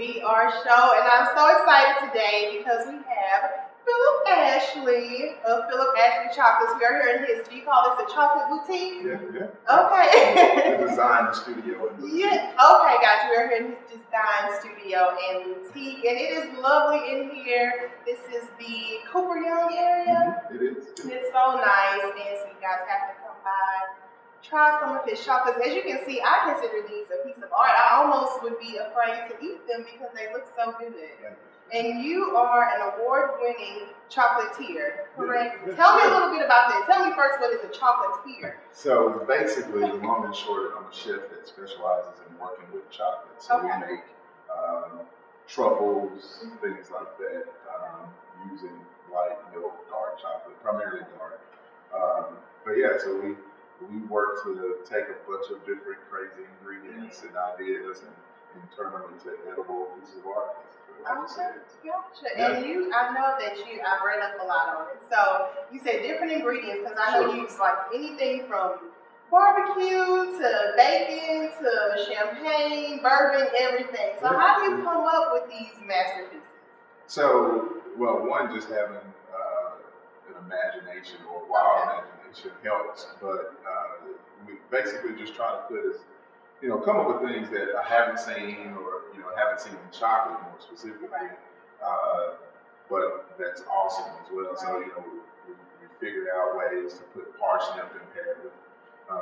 be our show, and I'm so excited today because we have Phillip Ashley of Phillip Ashley Chocolates. We are here in his, do you call this a chocolate boutique? Yeah. Okay. The design studio and boutique. Yeah, okay, gotcha. We're here in his design studio and boutique, and it is lovely in here. This is the Cooper Young area. It is. It's so nice, and so you guys have to come by. Try some of his chocolates. As you can see, I consider these a piece of art. I almost would be afraid to eat them because they look so good. And you are an award-winning chocolatier, correct? Yeah, Tell me a little bit about that. Tell me first, what is a chocolatier? So basically, long and short, I'm a chef that specializes in working with chocolate. So we make truffles, things like that, using light, milk, dark chocolate, primarily dark. But yeah, so we work to take a bunch of different crazy ingredients and ideas and turn them into edible pieces of art. Okay, gotcha. Yeah. And I know that I read up a lot on it. So you say different ingredients because I know you use like anything from barbecue to bacon to champagne, bourbon, everything. So how do you come up with these masterpieces? So, well, one, just having an imagination or wild imagination helps, but we basically just try to come up with things that I haven't seen or, haven't seen in chocolate more specifically, but that's awesome as well. So, we figured out ways to put parsnip in pair with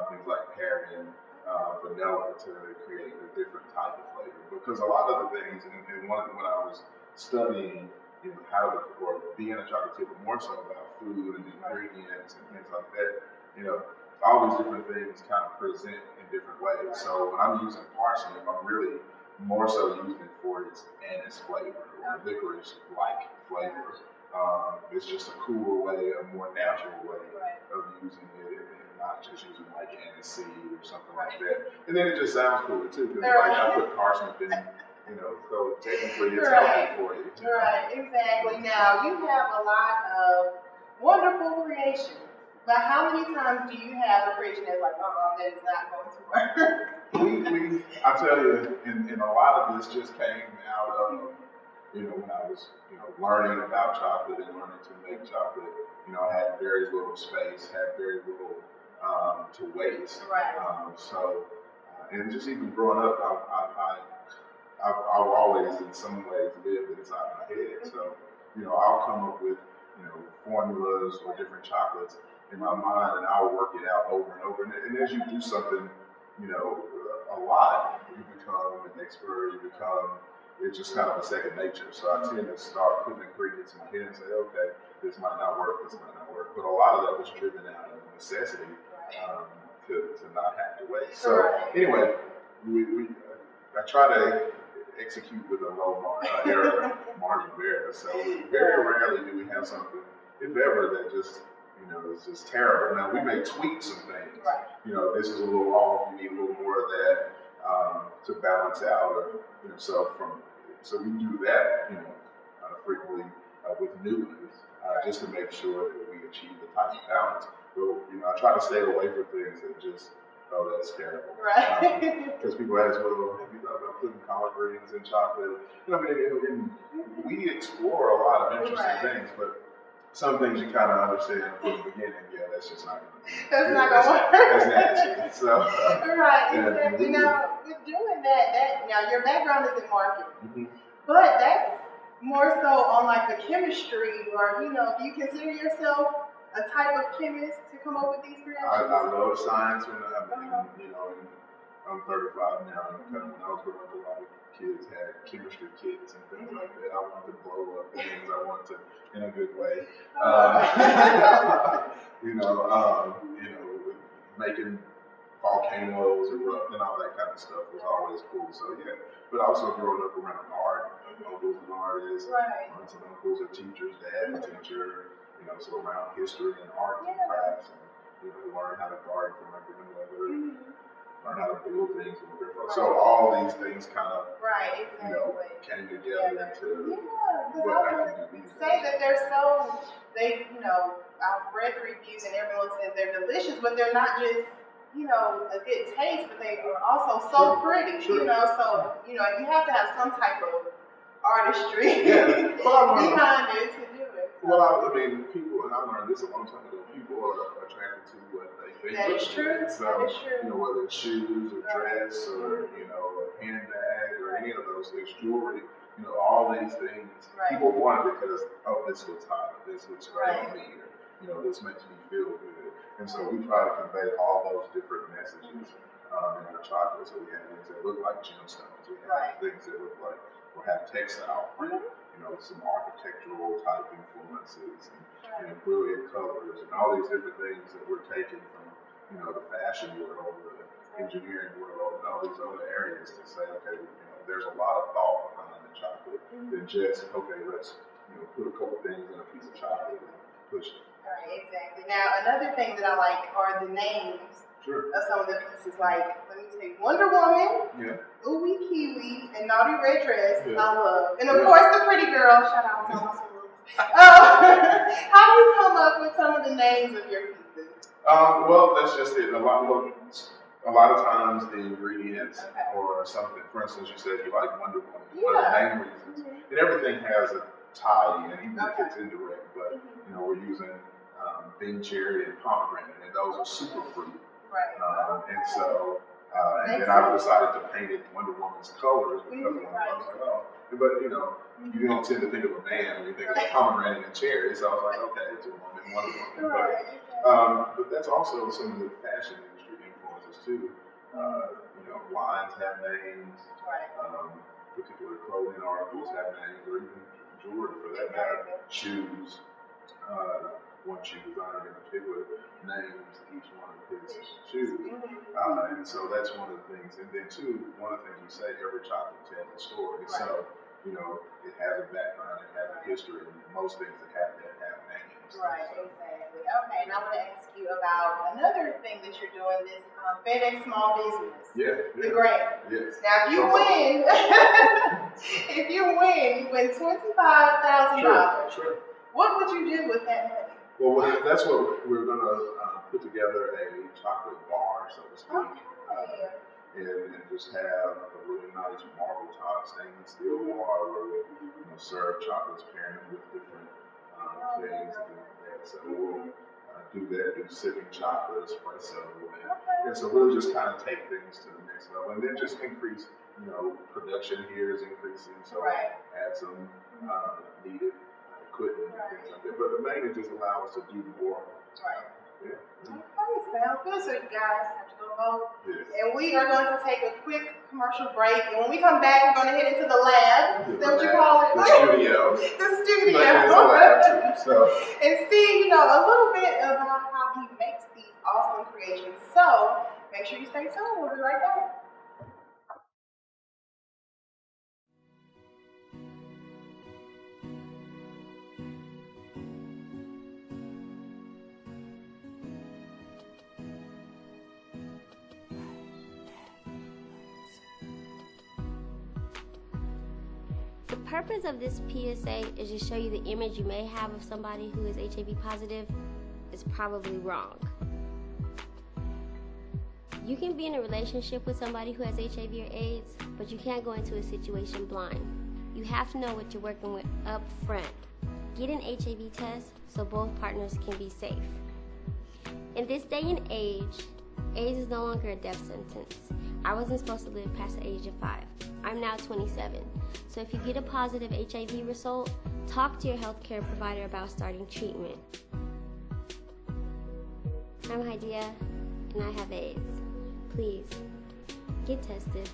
things like pear and vanilla to create a different type of flavor. Because a lot of the things, and when I was studying, how to, or being a chocolatier, but more so about food and ingredients and things like that, all these different things kind of present in different ways. So when I'm using parsnip, I'm really more so using it for its anise flavor or licorice-like flavor. It's just a cooler way, a more natural way of using it, and not just using like aniseed or something like that. And then it just sounds cooler too, because I put parsnip in. So technically it's healthy for you. Right, exactly. Now, you have a lot of wonderful creations, but how many times do you have a creation that's like, that is not going to work? I tell you, and a lot of this just came out of, when I was, learning about chocolate and learning to make chocolate, I had very little space, had very little to waste. Right. And just even growing up, I've always, in some ways, lived inside my head. So, I'll come up with, formulas or different chocolates in my mind, and I'll work it out over and over. And as you do something, a lot, you become an expert. It's just kind of a second nature. So I tend to start putting ingredients in my head and say, okay, this might not work, this might not work. But a lot of that was driven out of necessity to not have to waste. So anyway, I try to execute with a low margin of error. So very rarely do we have something, if ever, that just is just terrible. Now we may tweak some things. This is a little off. You need a little more of that to balance out, or so we do that frequently with new ones just to make sure that we achieve the type of balance. But I try to stay away from things that just that's terrible. Because people ask, well, have you thought about putting collard greens in chocolate? And we explore a lot of interesting things, but some things you kind of understand from the beginning. Yeah, that's just not going to. That's not going to work. That's nasty. So. Exactly. Now, with doing that, now your background is in marketing, but that's more so on like the chemistry, or do you consider yourself a type of chemist to come up with these creations? I love science, and I'm 35 now, and kind of when I was growing up, a lot of kids had chemistry kits and things like that. I wanted to blow up things. I wanted to, in a good way. Making volcanoes erupt and all that kind of stuff was always cool. So yeah, but also growing up around art, uncles and artists, aunts and uncles are teachers, dad's a teacher. So around history and art and crafts, and learn how to garden from my grandmother, learn how to build things from my grandfather. So all these things kind of, came together into what I can do these days. Say that I've read the reviews and everyone says they're delicious, but they're not just, a good taste, but they are also so pretty, so, you have to have some type of artistry behind it to do it. So. Well, I mean, people, and I learned this a long time ago, people are attracted to what they think. That is true. So, that is true. You know, whether it's shoes or dress or, you know, a handbag or any of those things, jewelry, you know, all these things, people want it because, oh, this looks hot, this looks great on me, or, you know, this makes me feel good. And so we try to convey all those different messages in our chocolate. So we have things that look like gemstones, we have things that look like, or have textile print, you know, some architectural type influences and brilliant colors and all these different things that we're taking from, you know, the fashion world, the engineering world, and all these other areas to say, okay, you know, there's a lot of thought behind the chocolate than just, okay, let's, you know, put a couple things in a piece of chocolate and push it. Right, exactly. Now, another thing that I like are the names of some of the pieces. Like, let me tell you, Wonder Woman, Ooey Kiwi, and Naughty Red Dress, I love. And of course, the Pretty Girl, shout out to my how do you come up with some of the names of your pieces? Well, that's just it. A lot of times the ingredients or something, for instance, you said you like Wonder Woman, one of the main reasons, and everything has a tie in, even if it's indirect, but you know, we're using Bing cherry and pomegranate, and those are super fruit. And so, and then I decided to paint it Wonder Woman's colors because I was like, oh, but you know, you don't tend to think of a man when you think of pomegranate and cherry, so I was like, okay, it's a woman, Wonder Woman. But that's also some of the fashion industry influences too. You know, wines have names, particular clothing articles have names, or even jewelry for that matter, shoes. One shoe designer in particular names each one of his shoes. And so that's one of the things. And then two, one of the things we say, every chocolate tells a story. So, you know, it has a background, it has a history, and most things that have names. Right, exactly. Okay, and I want to ask you about another thing that you're doing, this FedEx Small Business. The grant. Now, if you win, you win $25,000. What would you do with that money? Well, that's what we're going to put together, a chocolate bar, so to speak, and just have a really nice marble top stainless steel bar where we serve chocolates pairing with different things. And so we'll do that, do sipping chocolate, espresso, and so we'll just kind of take things to the next level, and then just increase, you know, production here is increasing, so add some needed equipment and things like that, but mainly just allow us to do more. Okay, sounds good. So you guys have to go vote. And we are going to take a quick commercial break, and when we come back, we're going to head into the lab. Is that what you call it? The studio. The studio. But it's a lab too, so. And see, you know, a little bit about how he makes these awesome creations. So make sure you stay tuned. We'll be right back. The purpose of this PSA is to show you the image you may have of somebody who is HIV positive is probably wrong. You can be in a relationship with somebody who has HIV or AIDS, but you can't go into a situation blind. You have to know what you're working with up front. Get an HIV test so both partners can be safe. In this day and age, AIDS is no longer a death sentence. I wasn't supposed to live past the age of 5. I'm now 27. So if you get a positive HIV result, talk to your healthcare provider about starting treatment. I'm Haidia, and I have AIDS. Please, get tested.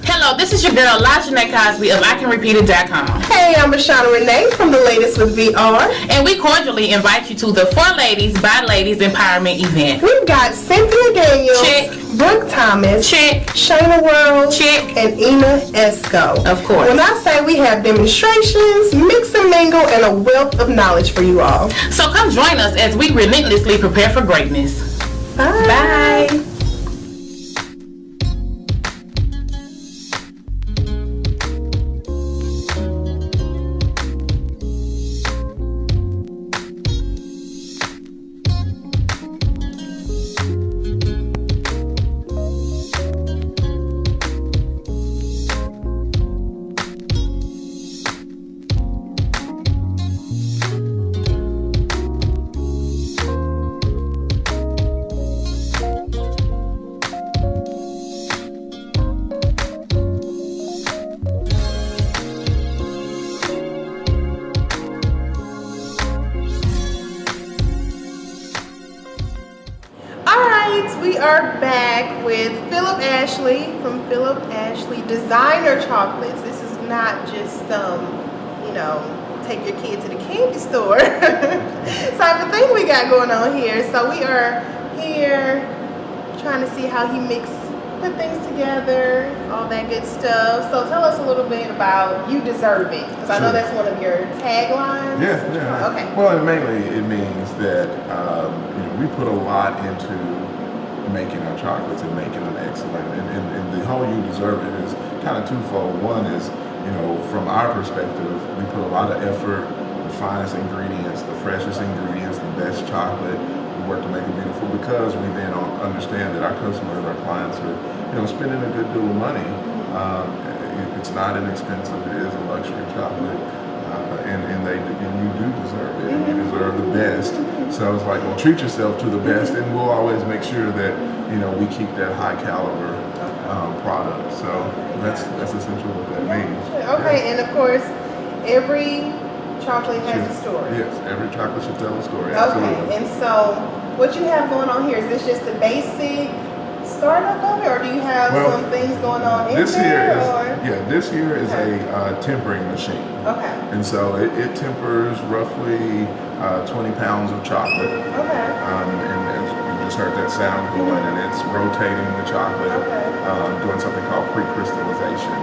Hello, this is your girl, Lajanette Cosby of ICanRepeat.com. Hey, I'm Rashana Renee from The Latest with VR. And we cordially invite you to the For Ladies by Ladies Empowerment event. We've got Cynthia Daniels, check. Brooke Thomas, check. Shayna World, check. and Ina Esco. Of course. When I say we have demonstrations, mix and mingle, and a wealth of knowledge for you all. So come join us as we relentlessly prepare for greatness. Bye. Bye. are back with Phillip Ashley from Phillip Ashley Designer Chocolates. This is not just you know, take your kid to the candy store type of thing we got going on here. So we are here trying to see how he put things together, all that good stuff. So tell us a little bit about You Deserve It, because I know that's one of your taglines. Yeah. Okay. Well, and mainly it means that you know, we put a lot into making our chocolates and making them excellent. And the whole You Deserve It is kind of twofold. One is, you know, from our perspective, we put a lot of effort, the finest ingredients, the freshest ingredients, the best chocolate. We work to make it beautiful because we then understand that our customers, our clients are, you know, spending a good deal of money. It's not inexpensive, it is a luxury chocolate. And you do deserve it, and you deserve the best. So it's like, well, treat yourself to the best, and we'll always make sure that, you know, we keep that high caliber product. So that's essentially what that means. Okay, and of course, every chocolate has a story. Yes, every chocolate should tell a story. Okay, Absolutely. and so what you have going on here, is this just the basic startup of it, or do you have some things going on in this there? This here is a tempering machine. Okay. And so it tempers roughly 20 pounds of chocolate. Okay. And you just heard that sound going, and it's rotating the chocolate, doing something called pre-crystallization,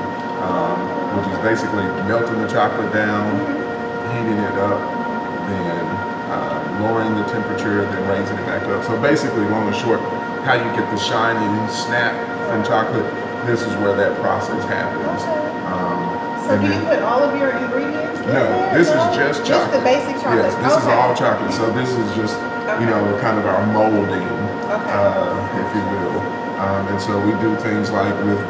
which is basically melting the chocolate down, heating it up, then lowering the temperature, then raising it back up. So basically, long and short, how you get the shiny snap from chocolate, this is where that process happens. So do you put all of your ingredients in No, there? this is just chocolate. Just the basic chocolate? Yes, this is all chocolate. So this is just, you know, kind of our molding, if you will. And so we do things like with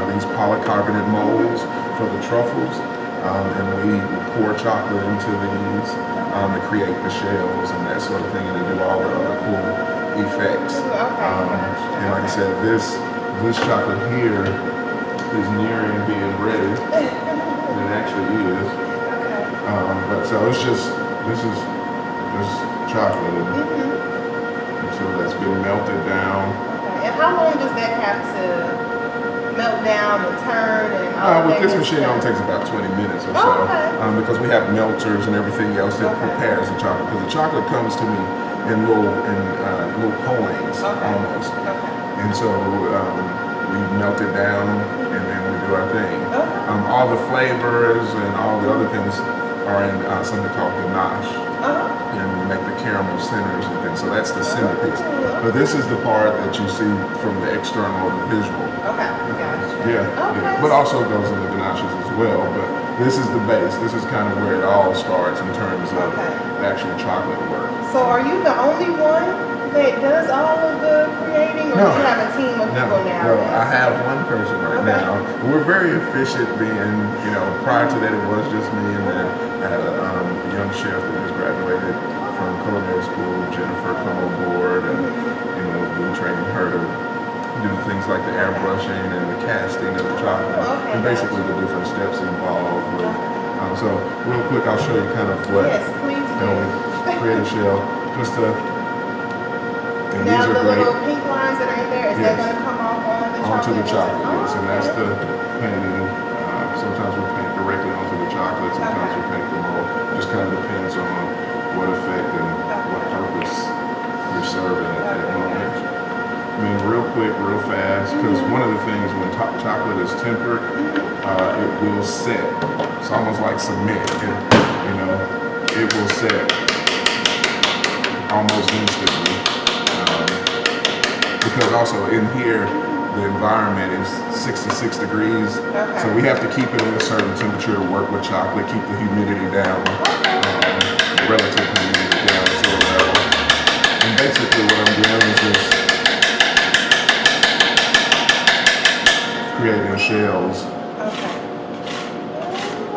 these polycarbonate molds for the truffles, and we pour chocolate into these to create the shells and that sort of thing, and to do all the other cool effects. And like I said, this chocolate here is nearing being ready. It actually is. But so it's just, this chocolate, and so that's been melted down. And how long does that have to melt down and turn and all With this machine, it only takes about 20 minutes or so, because we have melters and everything else that prepares the chocolate. Because the chocolate comes to me in little coins almost, and so we melt it down and then we do our thing. All the flavors and all the other things are in something called ganache, and we make the caramel centers and things. So that's the centerpiece. But this is the part that you see from the external or the visual. Yeah. But also it goes into ganaches as well. But this is the base. This is kind of where it all starts in terms of the actual chocolate work. So are you the only one that does all of the creating, or do you have a team of people now? No, I have one person right now. We're very efficient being, you know, prior to that it was just me, and then I had a young chef that just graduated from culinary school, Jennifer, come on board, and, you know, been training her to do things like the airbrushing and the casting of the chocolate, and basically the different steps involved with. So real quick, I'll show you kind of what, you know, we create a shell, just to, and now these are the great. little pink lines that are in there, is that going to come off on the chocolate? Onto the chocolate, yes, and that's the painting. Sometimes we paint directly onto the chocolate, sometimes we paint the mold. Just kind of depends on what effect and what purpose you're serving at that moment. I mean, real quick, real fast, because one of the things when chocolate is tempered, it will set. It's almost like cement, you know, it will set almost instantly. Because also in here, the environment is 66 degrees, so we have to keep it at a certain temperature to work with chocolate, keep the humidity down, relative humidity down to a level. And basically what I'm doing is just creating shells.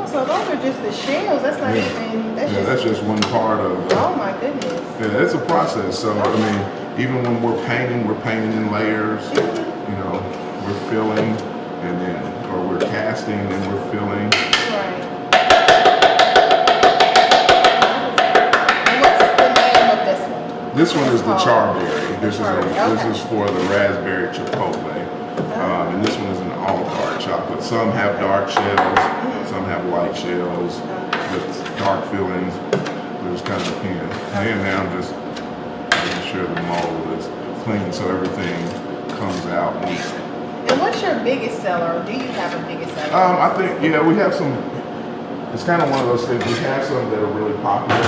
So those are just the shells, that's not even, that's just one part of it. Oh my goodness. Yeah, it's a process, so I mean, even when we're painting in layers. You know, we're filling, and then, or we're casting, and we're filling. Right. And what's the name of this one? This one is the charberry. This Okay. is for the raspberry chipotle. And this one is an all dark chocolate. Some have dark shells, some have white shells with dark fillings. It just kind of depends. And now I'm just making sure the mold is clean so everything comes out neat. And what's your biggest seller? Or do you have a biggest seller? I think, we have some. It's kind of one of those things. We have some that are really popular.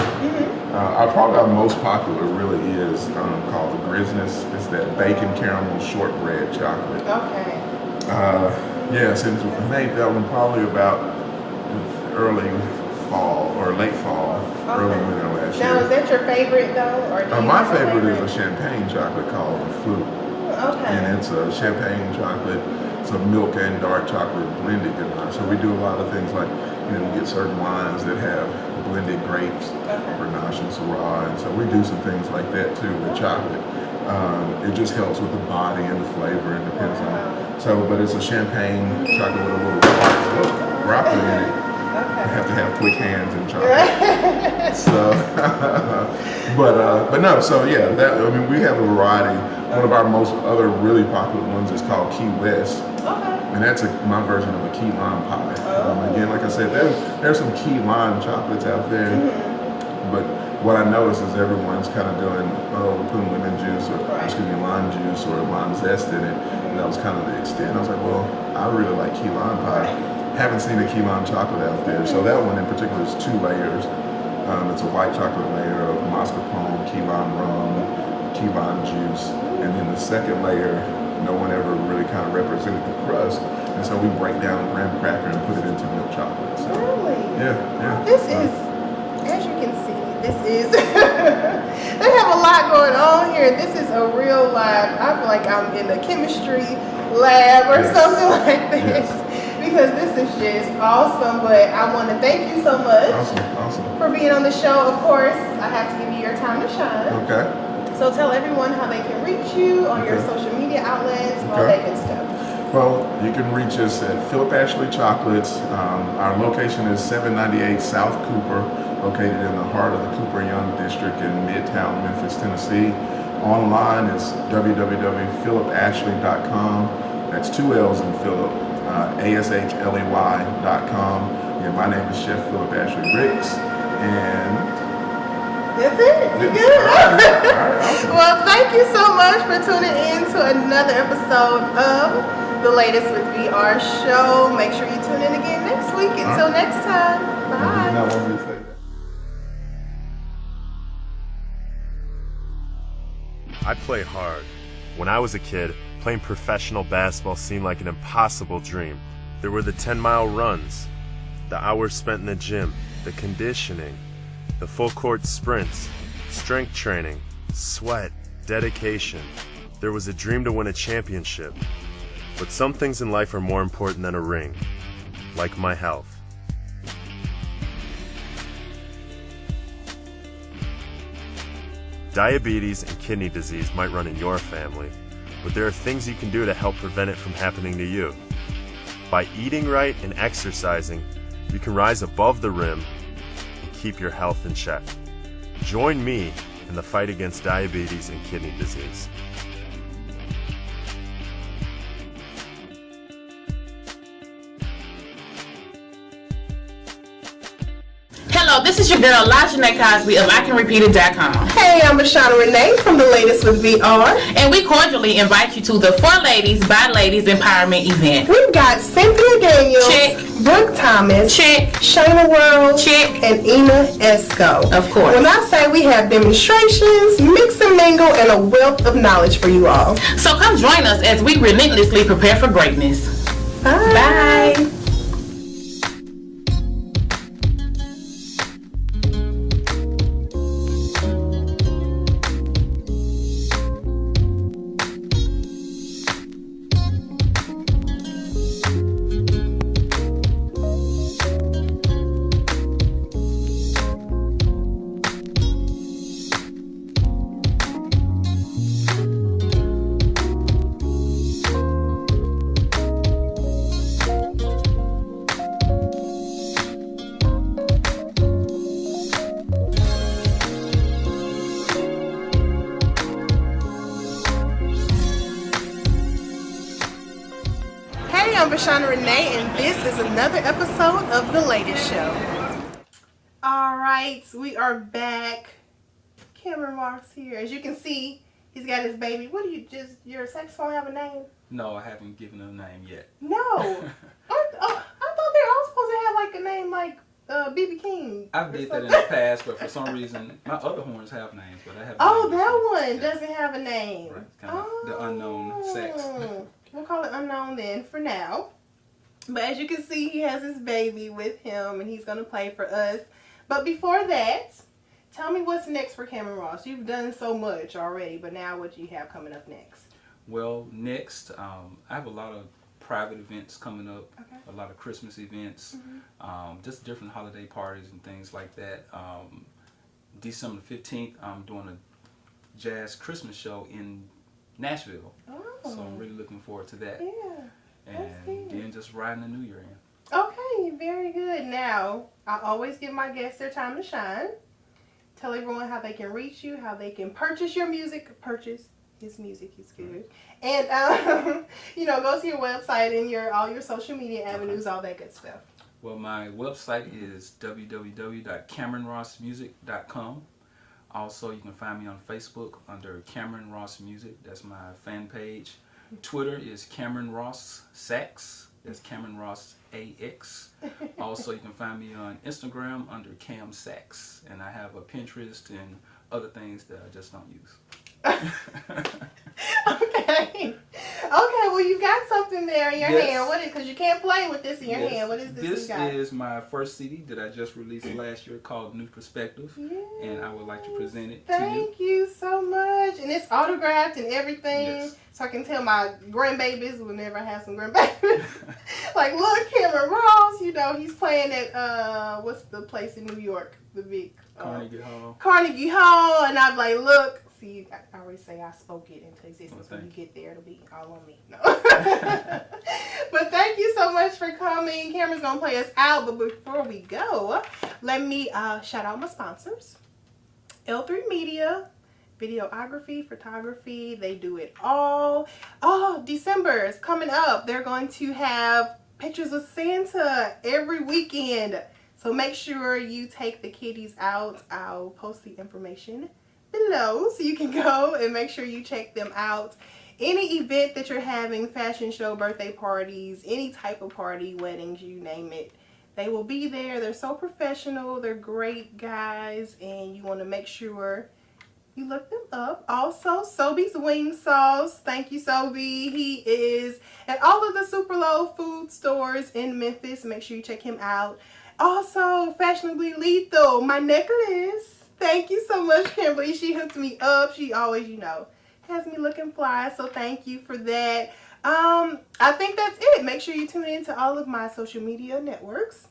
Probably our most popular really is called the Grizness. It's that bacon caramel shortbread chocolate. Okay. Yes, and we made that one probably about early fall or late fall, early winter last year. Now, is that your favorite though? Or do you My have a favorite is a champagne chocolate called the Phillip. Okay. And it's a champagne chocolate. It's a milk and dark chocolate blended goodness. So we do a lot of things like, you get certain wines that have blended grapes, Grenache and Syrah, and so we do some things like that too with chocolate. It just helps with the body and the flavor. It depends on. So, but it's a champagne chocolate with a little broccoli in it. You have to have quick hands in chocolate. So, but no. So yeah, we have a variety. One of our most other really popular ones is called Key West. And that's my version of a key lime pie. Again, like I said, there's some key lime chocolates out there, but what I noticed is everyone's kind of doing, we're putting lemon juice or lime juice or lime zest in it, and that was kind of the extent. I was like, well, I really like key lime pie. Haven't seen a key lime chocolate out there, so that one in particular is 2 layers. It's a white chocolate layer of mascarpone, key lime rum, key lime juice, and then the second layer, no one ever really kind of represented the crust, and so we break down a graham cracker and put it into milk chocolate. So, really? Yeah. Well, this is, as you can see, this is, they have a lot going on here. This is a real lab. I feel like I'm in a chemistry lab or something like this. Because this is just awesome, but I want to thank you so much for being on the show. Of course, I have to give you your time to shine. Okay. So tell everyone how they can reach you on your social media outlets, all that good stuff. Well, you can reach us at Phillip Ashley Chocolates. Our location is 798 South Cooper, located in the heart of the Cooper Young District in Midtown, Memphis, Tennessee. Online is www.phillipashley.com. That's 2 L's in Phillip. ASHLEY.com. And my name is Chef Phillip Ashley Ricks. And that's it. Good. All right, awesome. Well, thank you so much for tuning in to another episode of The Latest with VR Show. Make sure you tune in again next week. Until next time. Bye. I play hard. When I was a kid, playing professional basketball seemed like an impossible dream. There were the 10-mile runs, the hours spent in the gym, the conditioning, the full-court sprints, strength training, sweat, dedication. There was a dream to win a championship. But some things in life are more important than a ring, like my health. Diabetes and kidney disease might run in your family, but there are things you can do to help prevent it from happening to you. By eating right and exercising, you can rise above the rim and keep your health in check. Join me in the fight against diabetes and kidney disease. Hello, this is your girl, Lajeanette Cosby of ICanRepeatIt.com. Hey, I'm Ashana Renee from The Latest with VR. And we cordially invite you to the For Ladies by Ladies Empowerment event. We've got Cynthia Daniels, Check. Brooke Thomas, Check. Shayna World, Check. and Ina Esco. Of course. When I say we have demonstrations, mix and mingle, and a wealth of knowledge for you all. So come join us as we relentlessly prepare for greatness. Bye. Bye. I'm Bashana Renee, and this is another episode of The Latest Show. Alright, we are back. Cameron Ross here. As you can see, he's got his baby. What do you your saxophone have a name? No, I haven't given a name yet. No. I thought they all supposed to have like a name like B.B. King. I did that in the past, but for some reason, my other horns have names, but I haven't. Oh, that one doesn't have a name. Right, kind of the unknown sex. We'll call it unknown then for now. But as you can see, he has his baby with him, and he's going to play for us. But before that, tell me what's next for Cameron Ross. You've done so much already, but now what do you have coming up next? Well, next, I have a lot of private events coming up, a lot of Christmas events, just different holiday parties and things like that. December 15th, I'm doing a jazz Christmas show in Nashville, so I'm really looking forward to that. Yeah, and then just riding the new year in. Okay, very good. Now, I always give my guests their time to shine. Tell everyone how they can reach you, how they can purchase your music, purchase his music, he's good. And, you know, go to your website and all your social media avenues, all that good stuff. Well, my website is www.cameronrossmusic.com. Also, you can find me on Facebook under Cameron Ross Music. That's my fan page. Twitter is Cameron Ross Sax. That's Cameron Ross AX. Also, you can find me on Instagram under Cam Sax. And I have a Pinterest and other things that I just don't use. Okay. Okay, well, you got something there in your hand. What is, because you can't play with this in your hand. What is this This you got? is my first CD that I just released last year called New Perspective. And I would like to present it to you. Thank you so much. And it's autographed and everything. Yes. So I can tell my grandbabies whenever I have some grandbabies. Like, look, Cameron Ross, you know, he's playing at, what's the place in New York? The big... Carnegie Hall. Carnegie Hall. And I'm like, look. See, I already say I spoke it into existence. When you get there, it'll be all on me. No. But thank you so much for coming. Cameron's going to play us out. But before we go, let me shout out my sponsors. L3 Media, videography, photography. They do it all. Oh, December is coming up. They're going to have pictures with Santa every weekend. So make sure you take the kiddies out. I'll post the information below so you can go and make sure you check them out. Any event that you're having, fashion show, birthday parties, any type of party, weddings, you name it, they will be there. They're so professional. They're great guys, and you want to make sure you look them up. Also, Sobe's Wing Sauce. Thank you, Sobe. He is at all of the Super Low food stores in Memphis. Make sure you check him out. Also, Fashionably Lethal, my necklace. Thank you so much, Kimberly. She hooked me up. She always, you know, has me looking fly. So thank you for that. I think that's it. Make sure you tune in to all of my social media networks.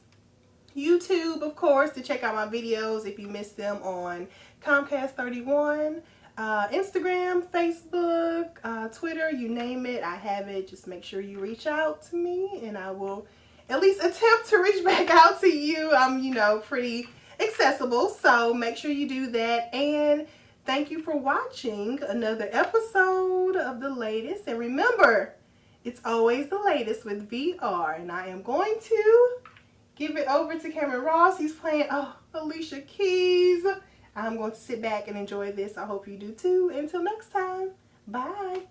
YouTube, of course, to check out my videos if you missed them on Comcast 31. Instagram, Facebook, Twitter, you name it. I have it. Just make sure you reach out to me and I will at least attempt to reach back out to you. I'm, you know, pretty accessible, so make sure you do that. And thank you for watching another episode of The Latest. And remember, it's always the latest with VR. And I am going to give it over to Cameron Ross. He's playing Alicia Keys. I'm going to sit back and enjoy this. I hope you do too. Until next time, bye.